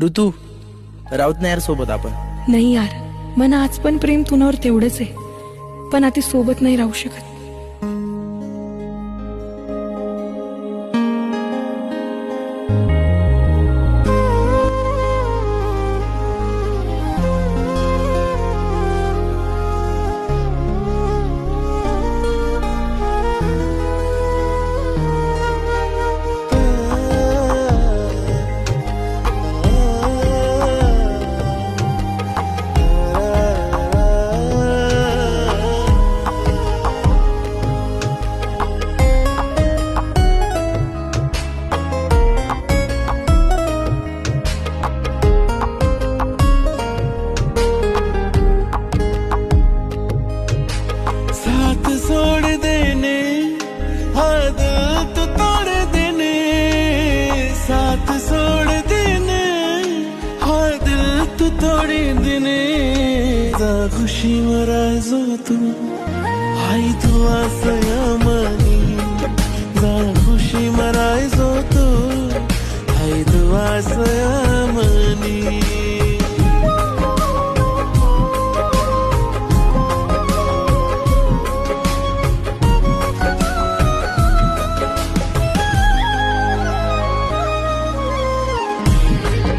ऋतू राहत नाही यार सोबत आपण. नाही यार, मना आज पण प्रेम तुनावर तेवढंच आहे, पण आता सोबत नाही राहू शकत. साथ छोड़ देने हाँ दिल तो तोड़ देने, साथ छोड़ देने हाँ दिल तो तोड़ देने. जा खुशी मरायचो तू हाय तू असया मनी, जा खुशी मरायचो तू हाय तू असया मनी.